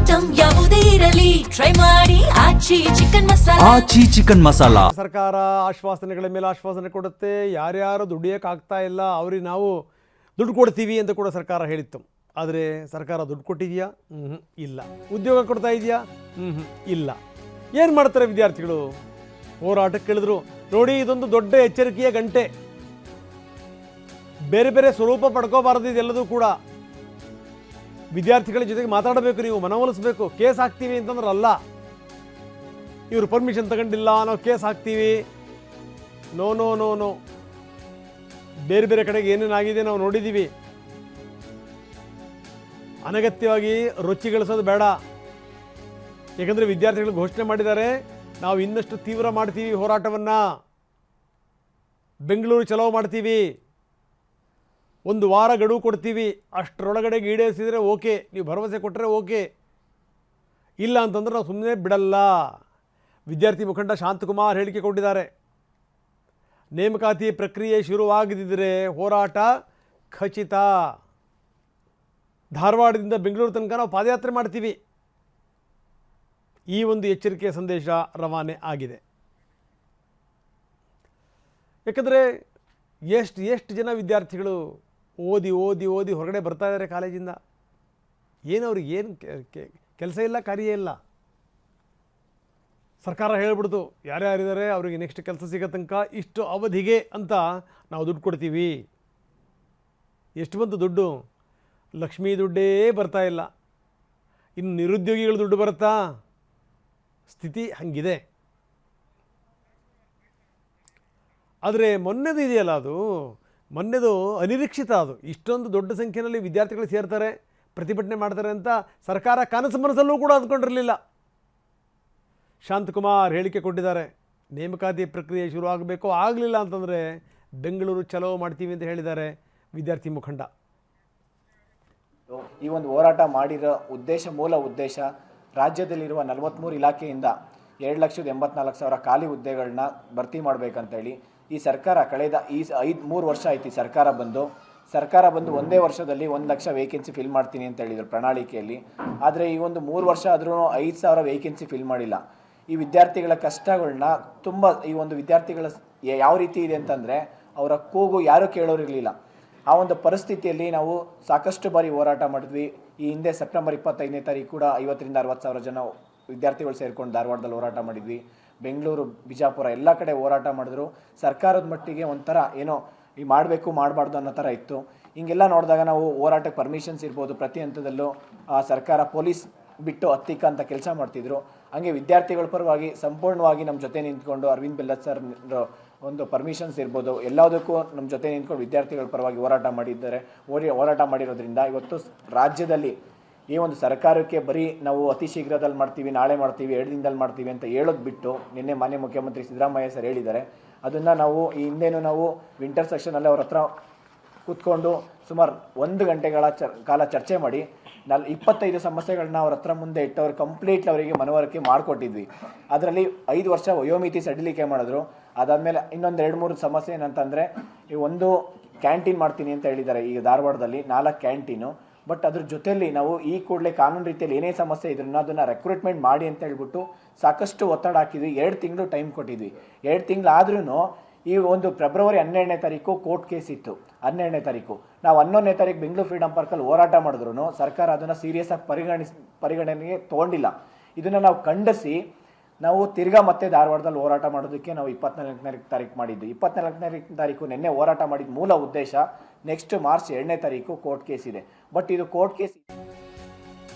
Item ಯಾವುದೇ ಇರಲಿ try ಮಾಡಿ ಆಚಿ ಚಿಕನ್ ಮಸಾಲಾ. ಆಚಿ ಚಿಕನ್ ಮಸಾಲಾ. ಸರ್ಕಾರ ಆಶ್ವಾಸನೆಗಳ ಮೇಲೆ ಆಶ್ವಾಸನೆ ಕೊಡುತ್ತೆ. ಯಾರ್ಯಾರು ದುಡಿಯೋಕ್ಕಾಗ್ತಾ ಇಲ್ಲ ಅವ್ರಿಗೆ ನಾವು ದುಡ್ಡು ಕೊಡ್ತೀವಿ ಅಂತ ಕೂಡ ಸರ್ಕಾರ ಹೇಳಿತ್ತು. ಆದರೆ ಸರ್ಕಾರ ದುಡ್ಡು ಕೊಟ್ಟಿದೆಯಾ? ಇಲ್ಲ. ಉದ್ಯೋಗ ಕೊಡ್ತಾ ಇದೆಯಾ? ಇಲ್ಲ. ಏನು ಮಾಡ್ತಾರೆ ವಿದ್ಯಾರ್ಥಿಗಳು? ಹೋರಾಟಕ್ಕೆ ಇಳಿದ್ರು. ನೋಡಿ, ಇದೊಂದು ದೊಡ್ಡ ಎಚ್ಚರಿಕೆಯ ಗಂಟೆ. ಬೇರೆ ಬೇರೆ ಸ್ವರೂಪ ಪಡ್ಕೋಬಾರದು ಇದೆಲ್ಲದೂ ಕೂಡ. ವಿದ್ಯಾರ್ಥಿಗಳ ಜೊತೆಗೆ ಮಾತಾಡಬೇಕು, ನೀವು ಮನವೊಲಿಸಬೇಕು. ಕೇಸ್ ಹಾಕ್ತೀವಿ ಅಂತಂದ್ರೆ ಅಲ್ಲ, ಇವರು ಪರ್ಮಿಷನ್ ತಗೊಂಡಿಲ್ಲ ನಾವು ಕೇಸ್ ಹಾಕ್ತೀವಿ. No no no no. ಬೇರೆ ಬೇರೆ ಕಡೆಗೆ ಏನೇನಾಗಿದೆ ನಾವು ನೋಡಿದ್ದೀವಿ. ಅನಗತ್ಯವಾಗಿ ರೊಚ್ಚಿಗಳಿಸೋದು ಬೇಡ. ಯಾಕಂದರೆ ವಿದ್ಯಾರ್ಥಿಗಳು ಘೋಷಣೆ ಮಾಡಿದ್ದಾರೆ, ನಾವು ಇನ್ನಷ್ಟು ತೀವ್ರ ಮಾಡ್ತೀವಿ ಹೋರಾಟವನ್ನು, ಬೆಂಗಳೂರು ಚಲೋ ಮಾಡ್ತೀವಿ, 1 ವಾರ ಗಡುವು ಕೊಡ್ತೀವಿ, ಅಷ್ಟರೊಳಗಡೆ ಈಡೇರಿಸಿದರೆ ಓಕೆ, ನೀವು ಭರವಸೆ ಕೊಟ್ಟರೆ ಓಕೆ, ಇಲ್ಲ ಅಂತಂದ್ರೆ ನಾವು ಸುಮ್ಮನೆ ಬಿಡಲ್ಲ. ವಿದ್ಯಾರ್ಥಿ ಮುಖಂಡ ಶಾಂತಕುಮಾರ್ ಹೇಳಿಕೆ ಕೊಟ್ಟಿದ್ದಾರೆ. ನೇಮಕಾತಿ ಪ್ರಕ್ರಿಯೆ ಶುರುವಾಗದಿದ್ದರೆ ಹೋರಾಟ ಖಚಿತ. ಧಾರವಾಡದಿಂದ ಬೆಂಗಳೂರು ತನಕ ನಾವು ಪಾದಯಾತ್ರೆ ಮಾಡ್ತೀವಿ. ಈ ಒಂದು ಎಚ್ಚರಿಕೆಯ ಸಂದೇಶ ರವಾನೆ ಆಗಿದೆ. ಯಾಕಂದರೆ ಎಷ್ಟು ಜನ ವಿದ್ಯಾರ್ಥಿಗಳು ಓದಿ ಓದಿ ಓದಿ ಹೊರಗಡೆ ಬರ್ತಾ ಇದ್ದಾರೆ ಕಾಲೇಜಿಂದ. ಅವ್ರಿಗೆ ಏನು ಕೆಲಸ ಇಲ್ಲ, ಕಾರ್ಯ ಇಲ್ಲ. ಸರ್ಕಾರ ಹೇಳ್ಬಿಡ್ತು, ಯಾರ್ಯಾರಿದ್ದಾರೆ ಅವರಿಗೆ ನೆಕ್ಸ್ಟ್ ಕೆಲಸ ಸಿಗೋ ತನಕ ಇಷ್ಟು ಅವಧಿಗೆ ಅಂತ ನಾವು ದುಡ್ಡು ಕೊಡ್ತೀವಿ. ಎಷ್ಟು ಬಂತು ದುಡ್ಡು? ಲಕ್ಷ್ಮೀ ದುಡ್ಡೇ ಬರ್ತಾ ಇಲ್ಲ. ಇನ್ನು ನಿರುದ್ಯೋಗಿಗಳ ದುಡ್ಡು ಬರುತ್ತಾ? ಸ್ಥಿತಿ ಹಂಗಿದೆ. ಆದರೆ ಮೊನ್ನೆದು ಇದೆಯಲ್ಲ, ಮೊನ್ನೆದು ಅನಿರೀಕ್ಷಿತ. ಅದು ಇಷ್ಟೊಂದು ದೊಡ್ಡ ಸಂಖ್ಯೆಯಲ್ಲಿ ವಿದ್ಯಾರ್ಥಿಗಳು ಸೇರ್ತಾರೆ, ಪ್ರತಿಭಟನೆ ಮಾಡ್ತಾರೆ ಅಂತ ಸರ್ಕಾರ ಕನಸು ಮನಸ್ಸಲ್ಲೂ ಕೂಡ ಅಂದ್ಕೊಂಡಿರಲಿಲ್ಲ. ಶಾಂತಕುಮಾರ್ ಹೇಳಿಕೆ ಕೊಟ್ಟಿದ್ದಾರೆ. ನೇಮಕಾತಿ ಪ್ರಕ್ರಿಯೆ ಶುರು ಆಗಬೇಕು, ಆಗಲಿಲ್ಲ ಅಂತಂದರೆ ಬೆಂಗಳೂರು ಚಲೋ ಮಾಡ್ತೀವಿ ಅಂತ ಹೇಳಿದ್ದಾರೆ ವಿದ್ಯಾರ್ಥಿ ಮುಖಂಡ. ಈ ಒಂದು ಹೋರಾಟ ಮಾಡಿರೋ ಮೂಲ ಉದ್ದೇಶ ರಾಜ್ಯದಲ್ಲಿರುವ 43 ಇಲಾಖೆಯಿಂದ 2,84,000 ಖಾಲಿ ಹುದ್ದೆಗಳನ್ನ ಭರ್ತಿ ಮಾಡಬೇಕಂತೇಳಿ ಈ ಸರ್ಕಾರ ಕಳೆದ 3 ವರ್ಷ ಆಯ್ತು. ಸರ್ಕಾರ ಬಂದು ಒಂದೇ ವರ್ಷದಲ್ಲಿ 1 ಲಕ್ಷ ವೇಕೆನ್ಸಿ ಫಿಲ್ ಮಾಡ್ತೀನಿ ಅಂತ ಹೇಳಿದರು ಪ್ರಣಾಳಿಕೆಯಲ್ಲಿ. ಆದರೆ ಈ ಒಂದು 3 ವರ್ಷ ಆದ್ರೂ 5,000 ವೇಕೆನ್ಸಿ ಫಿಲ್ ಮಾಡಿಲ್ಲ. ಈ ವಿದ್ಯಾರ್ಥಿಗಳ ಕಷ್ಟಗಳನ್ನ ಈ ಒಂದು ವಿದ್ಯಾರ್ಥಿಗಳ ಯಾವ ರೀತಿ ಇದೆ ಅಂತಂದರೆ, ಅವರ ಕೂಗು ಯಾರೂ ಕೇಳೋರಿರಲಿಲ್ಲ. ಆ ಒಂದು ಪರಿಸ್ಥಿತಿಯಲ್ಲಿ ನಾವು ಸಾಕಷ್ಟು ಬಾರಿ ಹೋರಾಟ ಮಾಡಿದ್ವಿ. ಈ ಹಿಂದೆ ಸೆಪ್ಟೆಂಬರ್ 25ನೇ ತಾರೀಕು ಕೂಡ 50,000 ರಿಂದ 60,000 ಜನ ವಿದ್ಯಾರ್ಥಿಗಳು ಸೇರ್ಕೊಂಡು ಧಾರವಾಡದಲ್ಲಿ ಹೋರಾಟ ಮಾಡಿದ್ವಿ. ಬೆಂಗಳೂರು, ಬಿಜಾಪುರ ಎಲ್ಲ ಕಡೆ ಹೋರಾಟ ಮಾಡಿದ್ರು. ಸರ್ಕಾರದ ಮಟ್ಟಿಗೆ ಒಂಥರ ಏನೋ ಈ ಮಾಡಬೇಕು ಮಾಡಬಾರ್ದು ಅನ್ನೋ ಥರ ಇತ್ತು. ಹಿಂಗೆಲ್ಲ ನೋಡಿದಾಗ ನಾವು ಹೋರಾಟಕ್ಕೆ ಪರ್ಮಿಷನ್ಸ್ ಇರ್ಬೋದು, ಪ್ರತಿ ಹಂತದಲ್ಲೂ ಸರ್ಕಾರ ಪೊಲೀಸ್ ಬಿಟ್ಟು ಹತ್ತಿಕ್ಕ ಅಂತ ಕೆಲಸ ಮಾಡ್ತಿದ್ರು. ಹಾಗೆ ವಿದ್ಯಾರ್ಥಿಗಳ ಪರವಾಗಿ ಸಂಪೂರ್ಣವಾಗಿ ನಮ್ಮ ಜೊತೆ ನಿಂತ್ಕೊಂಡು ಅರವಿಂದ್ ಬೆಲ್ಲದ್ ಸರ್ ಒಂದು ಪರ್ಮಿಷನ್ಸ್ ಇರ್ಬೋದು, ಎಲ್ಲದಕ್ಕೂ ನಮ್ಮ ಜೊತೆ ನಿಂತ್ಕೊಂಡು ವಿದ್ಯಾರ್ಥಿಗಳ ಪರವಾಗಿ ಹೋರಾಟ ಮಾಡಿರೋದ್ರಿಂದ ಇವತ್ತು ರಾಜ್ಯದಲ್ಲಿ ಈ ಒಂದು ಸರ್ಕಾರಕ್ಕೆ ಬರೀ ನಾವು ಅತಿ ಶೀಘ್ರದಲ್ಲಿ ಮಾಡ್ತೀವಿ, ನಾಳೆ ಮಾಡ್ತೀವಿ, 2 ದಿನದಲ್ಲಿ ಮಾಡ್ತೀವಿ ಅಂತ ಹೇಳೋದು ಬಿಟ್ಟು, ನಿನ್ನೆ ಮಾನ್ಯ ಮುಖ್ಯಮಂತ್ರಿ ಸಿದ್ದರಾಮಯ್ಯ ಸರ್ ಹೇಳಿದ್ದಾರೆ. ಅದನ್ನು ನಾವು ಈ ಹಿಂದೆನೂ ನಾವು ವಿಂಟರ್ ಸೆಷನಲ್ಲಿ ಅವ್ರ ಹತ್ರ ಕೂತ್ಕೊಂಡು ಸುಮಾರು 1 ಗಂಟೆಗಳ ಕಾಲ ಚರ್ಚೆ ಮಾಡಿ 25 ಸಮಸ್ಯೆಗಳನ್ನ ಅವ್ರ ಹತ್ರ ಮುಂದೆ ಇಟ್ಟು ಅವ್ರು ಕಂಪ್ಲೀಟ್ಲಿ ಅವರಿಗೆ ಮನವರಿಕೆ ಮಾಡಿಕೊಟ್ಟಿದ್ವಿ. ಅದರಲ್ಲಿ 5 ವರ್ಷ ವಯೋಮಿತಿ ಸಡಿಲಿಕೆ ಮಾಡಿದ್ರು. ಅದಾದಮೇಲೆ ಇನ್ನೊಂದು 2-3 ಸಮಸ್ಯೆ ಏನಂತಂದರೆ, ಈ ಒಂದು ಕ್ಯಾಂಟೀನ್ ಮಾಡ್ತೀನಿ ಅಂತ ಹೇಳಿದ್ದಾರೆ ಈಗ ಧಾರವಾಡದಲ್ಲಿ 4 ಕ್ಯಾಂಟೀನು. ಬಟ್ ಅದ್ರ ಜೊತೆಯಲ್ಲಿ ನಾವು ಈ ಕೂಡಲೇ ಕಾನೂನು ರೀತಿಯಲ್ಲಿ ಏನೇ ಸಮಸ್ಯೆ ಇದ್ರೂ ಅದನ್ನು ರೆಕ್ರೂಟ್ಮೆಂಟ್ ಮಾಡಿ ಅಂತ ಹೇಳ್ಬಿಟ್ಟು ಸಾಕಷ್ಟು ಒತ್ತಡ ಹಾಕಿದ್ವಿ. 2 ತಿಂಗಳು ಟೈಮ್ ಕೊಟ್ಟಿದ್ವಿ. 2 ತಿಂಗಳಾದ್ರೂ ಈ ಒಂದು ಫೆಬ್ರವರಿ 12ನೇ ತಾರೀಕು ಕೋರ್ಟ್ ಕೇಸ್ ಇತ್ತು. 12ನೇ ತಾರೀಕು ನಾವು 11ನೇ ತಾರೀಕು ಬೆಂಗಳೂರು ಫ್ರೀಡಮ್ ಪಾರ್ಕಲ್ಲಿ ಹೋರಾಟ ಮಾಡಿದ್ರು ಸರ್ಕಾರ ಅದನ್ನು ಸೀರಿಯಸ್ ಆಗಿ ಪರಿಗಣನೆಗೆ ತೊಗೊಂಡಿಲ್ಲ. ಇದನ್ನು ನಾವು ಖಂಡಿಸಿ ನಾವು ತಿರ್ಗಾ ಮತ್ತೆ ಧಾರವಾಡದಲ್ಲಿ ಹೋರಾಟ ಮಾಡೋದಕ್ಕೆ ನಾವು 24ನೇ ತಾರೀಕು ಮಾಡಿದ್ದು. 24ನೇ ತಾರೀಕು ನಿನ್ನೆ ಹೋರಾಟ ಮಾಡಿದ ಮೂಲ ಉದ್ದೇಶ ನೆಕ್ಸ್ಟ್ ಮಾರ್ಚ್ 2ನೇ ತಾರೀಕು ಕೋರ್ಟ್ ಕೇಸ್ ಇದೆ. ಬಟ್ ಇದು ಕೋರ್ಟ್ ಕೇಸ್